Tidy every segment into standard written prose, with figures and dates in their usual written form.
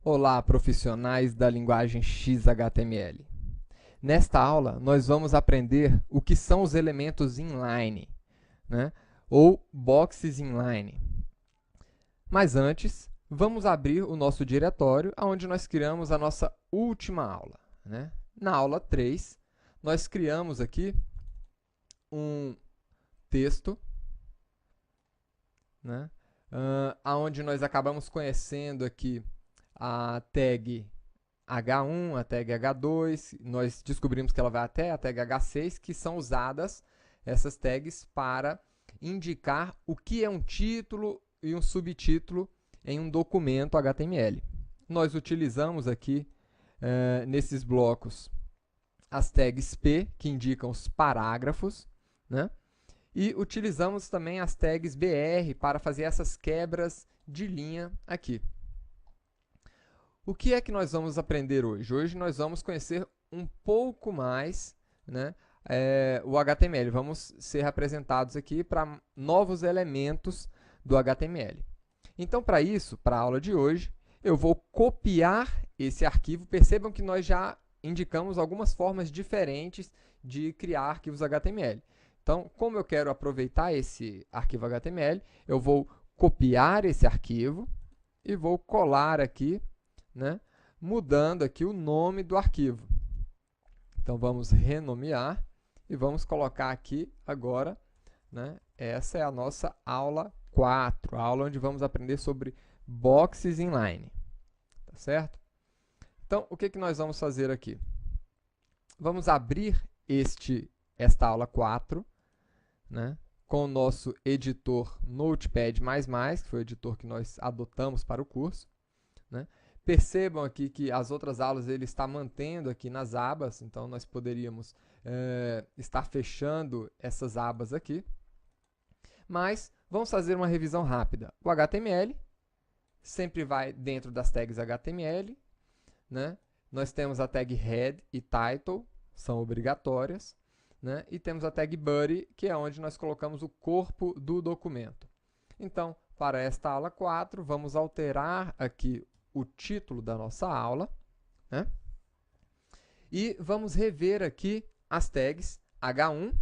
Olá, profissionais da linguagem XHTML. Nesta aula, nós vamos aprender o que são os elementos inline, né? Ou boxes inline. Mas antes, vamos abrir o nosso diretório, onde nós criamos a nossa última aula, né? Na aula 3, nós criamos aqui um texto, né? Onde nós acabamos conhecendo aqui a tag H1, a tag H2, nós descobrimos que ela vai até a tag H6, que são usadas essas tags para indicar o que é um título e um subtítulo em um documento HTML. Nós utilizamos aqui, nesses blocos, as tags P, que indicam os parágrafos, né? E utilizamos também as tags BR para fazer essas quebras de linha aqui. O que é que nós vamos aprender hoje? Hoje nós vamos conhecer um pouco mais, né, o HTML. Vamos ser apresentados aqui para novos elementos do HTML. Então, para isso, para a aula de hoje, eu vou copiar esse arquivo. Percebam que nós já indicamos algumas formas diferentes de criar arquivos HTML. Então, como eu quero aproveitar esse arquivo HTML, eu vou copiar esse arquivo e vou colar aqui, né, mudando aqui o nome do arquivo. Então, vamos renomear e vamos colocar aqui agora, né, essa é a nossa aula 4, a aula onde vamos aprender sobre boxes inline. Tá certo? Então, o que nós vamos fazer aqui? Vamos abrir esta aula 4, né, com o nosso editor Notepad++, que foi o editor que nós adotamos para o curso, né? Percebam aqui que as outras aulas ele está mantendo aqui nas abas, então nós poderíamos estar fechando essas abas aqui. Mas vamos fazer uma revisão rápida. O HTML sempre vai dentro das tags HTML, né? Nós temos a tag head e title, são obrigatórias, né? E temos a tag body, que é onde nós colocamos o corpo do documento. Então, para esta aula 4, vamos alterar aqui o título da nossa aula, né? E vamos rever aqui as tags H1,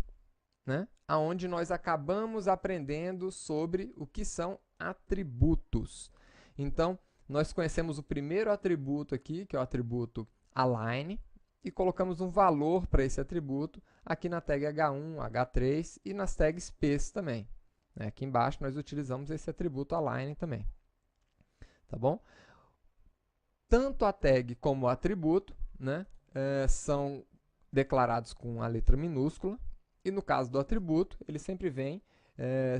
né, onde nós acabamos aprendendo sobre o que são atributos. Então, nós conhecemos o primeiro atributo aqui, que é o atributo align, e colocamos um valor para esse atributo aqui na tag H1, H3 e nas tags P também. Aqui embaixo nós utilizamos esse atributo align também. Tá bom? Tanto a tag como o atributo, né, são declarados com a letra minúscula, e no caso do atributo, ele sempre vem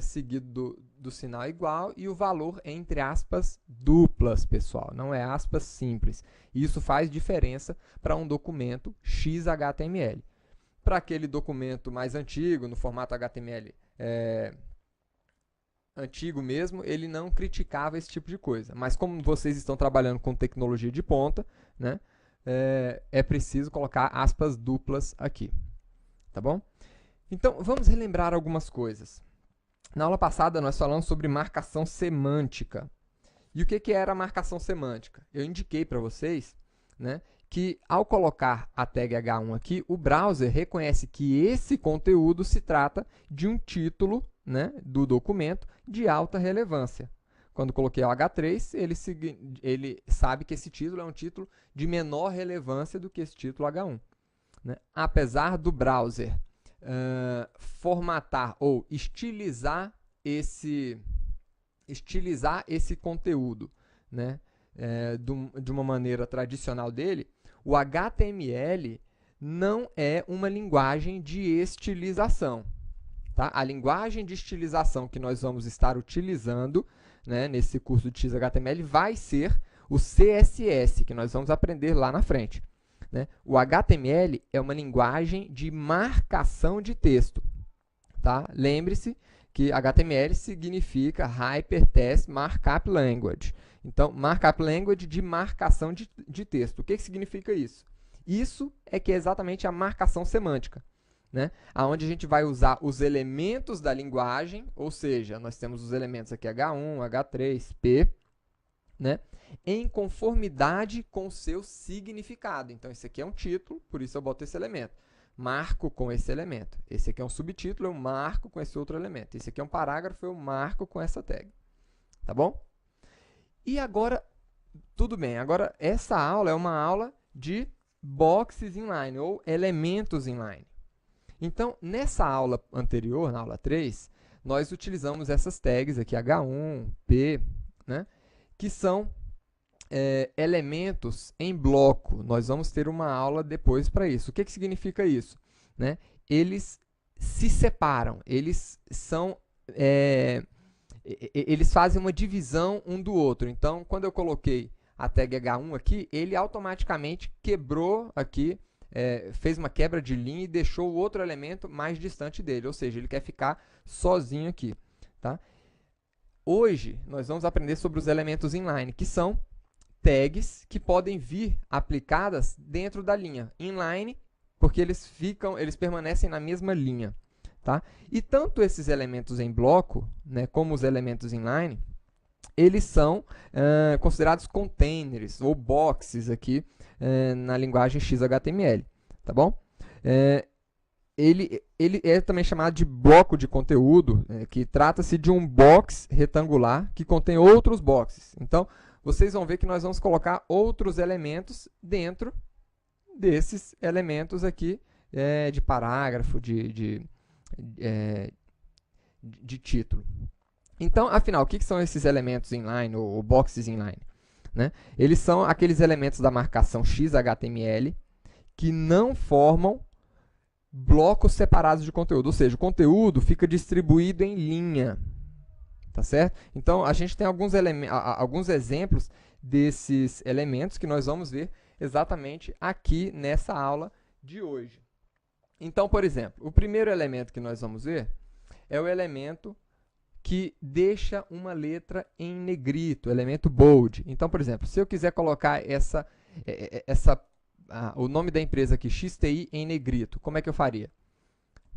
seguido do sinal igual e o valor entre aspas duplas, pessoal, não é aspas simples. Isso faz diferença para um documento XHTML. Para aquele documento mais antigo, no formato HTML antigo mesmo, ele não criticava esse tipo de coisa. Mas como vocês estão trabalhando com tecnologia de ponta, né, é preciso colocar aspas duplas aqui. Tá bom? Então, vamos relembrar algumas coisas. Na aula passada, nós falamos sobre marcação semântica. E o que era a marcação semântica? Eu indiquei para vocês, né, que ao colocar a tag H1 aqui, o browser reconhece que esse conteúdo se trata de um título, né, do documento de alta relevância. Quando coloquei o H3, ele sabe que esse título é um título de menor relevância do que esse título H1. Né? Apesar do browser formatar ou estilizar esse conteúdo, né, de uma maneira tradicional dele, o HTML não é uma linguagem de estilização. Tá? A linguagem de estilização que nós vamos estar utilizando, né, nesse curso de XHTML vai ser o CSS, que nós vamos aprender lá na frente. Né? O HTML é uma linguagem de marcação de texto. Tá? Lembre-se que HTML significa Hypertext Markup Language. Então, Markup Language de marcação de texto. O que significa isso? Isso é que é exatamente a marcação semântica, né? Onde a gente vai usar os elementos da linguagem, ou seja, nós temos os elementos aqui H1, H3, P, né? em conformidade com o seu significado. Então, esse aqui é um título, por isso eu boto esse elemento. Marco com esse elemento. Esse aqui é um subtítulo, eu marco com esse outro elemento. Esse aqui é um parágrafo, eu marco com essa tag. Tá bom? E agora, tudo bem. Agora, essa aula é uma aula de boxes inline, ou elementos inline. Então, nessa aula anterior, na aula 3, nós utilizamos essas tags aqui, H1, P, né, que são elementos em bloco. Nós vamos ter uma aula depois para isso. O que significa isso? Né? Eles se separam, eles são... eles fazem uma divisão um do outro. Então, quando eu coloquei a tag H1 aqui, ele automaticamente quebrou aqui, fez uma quebra de linha e deixou o outro elemento mais distante dele, ou seja, ele quer ficar sozinho aqui. Tá? Hoje, nós vamos aprender sobre os elementos inline, que são tags que podem vir aplicadas dentro da linha. Inline, porque eles permanecem na mesma linha. Tá? E tanto esses elementos em bloco, né, como os elementos inline, eles são considerados containers ou boxes aqui na linguagem XHTML. Tá bom? Ele é também chamado de bloco de conteúdo, que trata-se de um box retangular que contém outros boxes. Então, vocês vão ver que nós vamos colocar outros elementos dentro desses elementos aqui de parágrafo, de título. Então, afinal, o que são esses elementos inline ou boxes inline? Né? Eles são aqueles elementos da marcação XHTML que não formam blocos separados de conteúdo, ou seja, o conteúdo fica distribuído em linha. Tá certo? Então, a gente tem alguns exemplos desses elementos que nós vamos ver exatamente aqui nessa aula de hoje. Então, por exemplo, o primeiro elemento que nós vamos ver é o elemento que deixa uma letra em negrito, o elemento bold. Então, por exemplo, se eu quiser colocar o nome da empresa aqui, XTI, em negrito, como é que eu faria?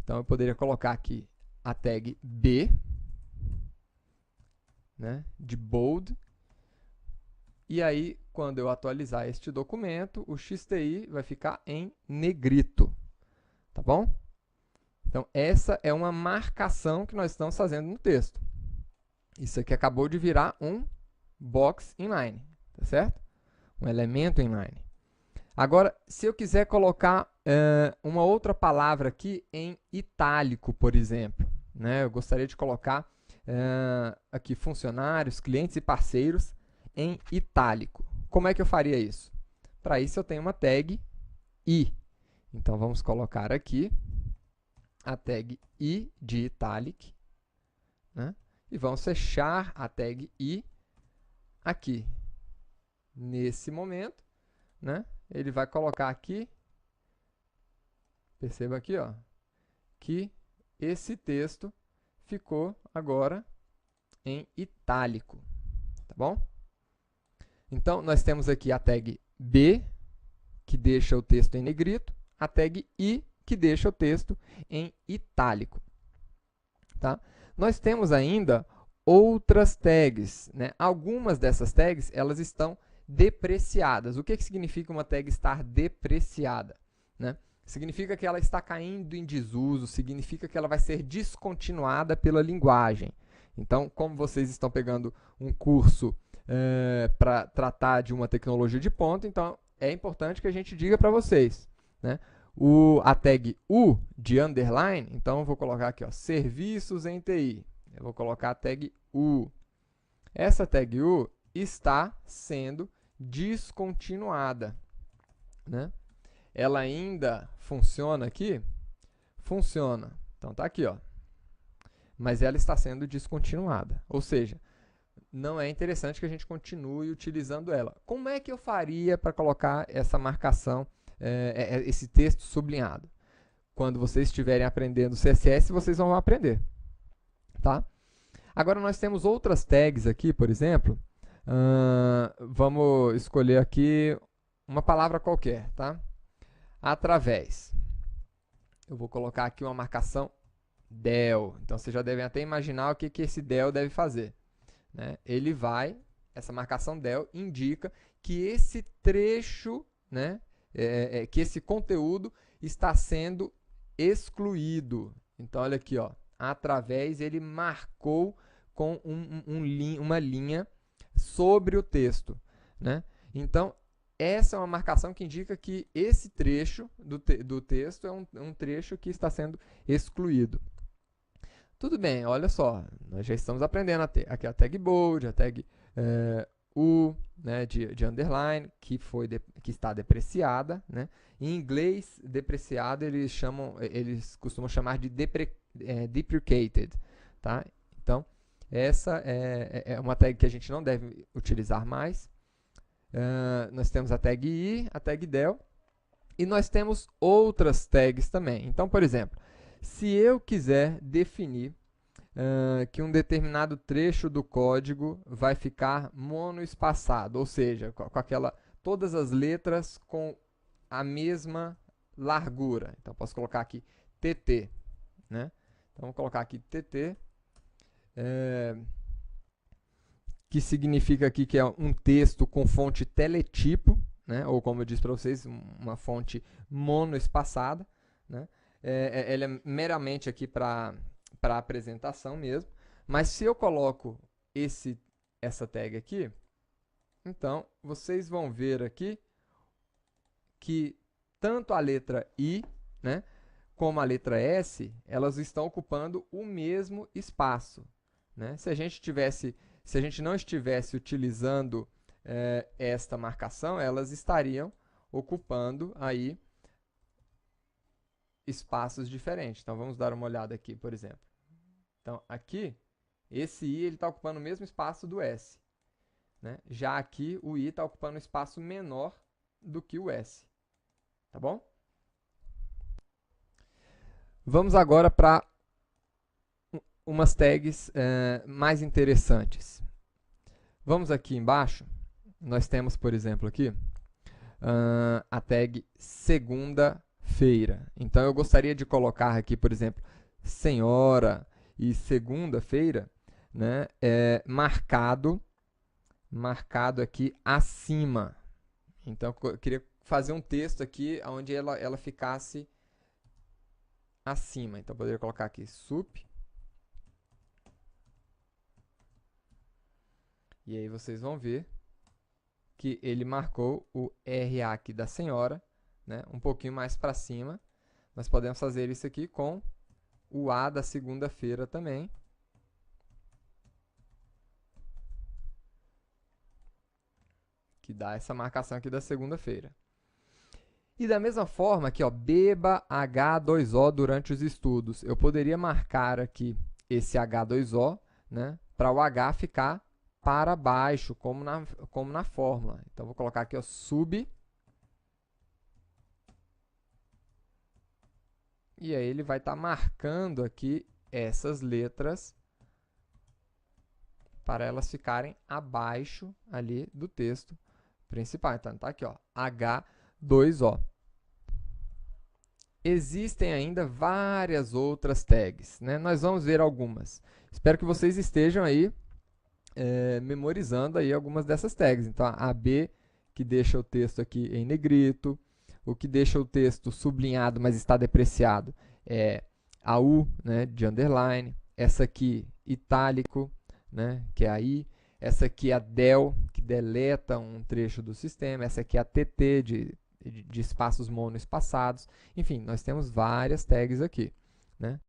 Então, eu poderia colocar aqui a tag B, né, de bold, e aí, quando eu atualizar este documento, o XTI vai ficar em negrito. Tá bom? Então, essa é uma marcação que nós estamos fazendo no texto. Isso aqui acabou de virar um box inline, tá certo? Um elemento inline. Agora, se eu quiser colocar uma outra palavra aqui em itálico, por exemplo, né? Eu gostaria de colocar aqui funcionários, clientes e parceiros em itálico. Como é que eu faria isso? Para isso, eu tenho uma tag I. Então, vamos colocar aqui a tag I de italic, né? E vamos fechar a tag I aqui. Nesse momento, né? Ele vai colocar aqui, perceba aqui, ó, que esse texto ficou agora em itálico, tá bom? Então, nós temos aqui a tag B, que deixa o texto em negrito, a tag I, que deixa o texto em itálico. Tá? Nós temos ainda outras tags, né? Algumas dessas tags, elas estão depreciadas. O que significa uma tag estar depreciada? Né? Significa que ela está caindo em desuso, significa que ela vai ser descontinuada pela linguagem. Então, como vocês estão pegando um curso para tratar de uma tecnologia de ponta, então é importante que a gente diga para vocês, né? A tag U de underline, então eu vou colocar aqui, ó, serviços em TI. Eu vou colocar a tag U. Essa tag U está sendo descontinuada, né? Ela ainda funciona aqui? Funciona. Então, tá aqui, ó. Mas ela está sendo descontinuada. Ou seja, não é interessante que a gente continue utilizando ela. Como é que eu faria para colocar essa marcação, esse texto sublinhado? Quando vocês estiverem aprendendo CSS, vocês vão aprender. Tá? Agora, nós temos outras tags aqui, por exemplo. Vamos escolher aqui uma palavra qualquer, tá? Através. Eu vou colocar aqui uma marcação del. Então, vocês já devem até imaginar o que esse del deve fazer. Né? essa marcação del indica que esse trecho, né, que esse conteúdo está sendo excluído. Então, olha aqui, ó, através, ele marcou com uma linha sobre o texto, né? Então, essa é uma marcação que indica que esse trecho do texto é um trecho que está sendo excluído. Tudo bem, olha só, nós já estamos aprendendo aqui a tag bold, a tag U, né, de underline, que está depreciada, né? Em inglês, depreciado eles costumam chamar de deprecated, tá? Então, essa é uma tag que a gente não deve utilizar mais. Nós temos a tag I, a tag del, e nós temos outras tags também. Então, por exemplo, se eu quiser definir que um determinado trecho do código vai ficar monoespaçado, ou seja, com todas as letras com a mesma largura. Então, posso colocar aqui TT, né? Então, vamos colocar aqui TT, que significa aqui que é um texto com fonte teletipo, né? Ou como eu disse para vocês, uma fonte monoespaçada, né? Ela é meramente aqui para apresentação mesmo, mas se eu coloco essa tag aqui, então vocês vão ver aqui que tanto a letra I, né, como a letra S, elas estão ocupando o mesmo espaço, né? Se a gente não estivesse utilizando esta marcação, elas estariam ocupando aí espaços diferentes. Então, vamos dar uma olhada aqui, por exemplo. Então, aqui, esse I está ocupando o mesmo espaço do S, né? Já aqui, o I está ocupando um espaço menor do que o S. Tá bom? Vamos agora para umas tags mais interessantes. Vamos aqui embaixo. Nós temos, por exemplo, aqui, a tag segunda-feira. Então, eu gostaria de colocar aqui, por exemplo, senhora e segunda-feira, né, marcado aqui acima. Então, eu queria fazer um texto aqui onde ela ficasse acima. Então, eu poderia colocar aqui sup. E aí vocês vão ver que ele marcou o RA aqui da senhora, né, um pouquinho mais para cima. Nós podemos fazer isso aqui com o A da segunda-feira também. Que dá essa marcação aqui da segunda-feira. E da mesma forma aqui, ó, beba H2O durante os estudos. Eu poderia marcar aqui esse H2O, né, para o H ficar para baixo, como na fórmula. Então, vou colocar aqui, ó, sub. E aí ele vai estar marcando aqui essas letras para elas ficarem abaixo ali do texto principal. Então, tá aqui, ó, H2O. Existem ainda várias outras tags, né? Nós vamos ver algumas. Espero que vocês estejam aí memorizando aí algumas dessas tags. Então, a B, que deixa o texto aqui em negrito. O que deixa o texto sublinhado, mas está depreciado, é a U, né, de underline. Essa aqui, itálico, né, que é a I. Essa aqui é a del, que deleta um trecho do sistema. Essa aqui é a TT, de espaços monoespaçados. Enfim, nós temos várias tags aqui, né?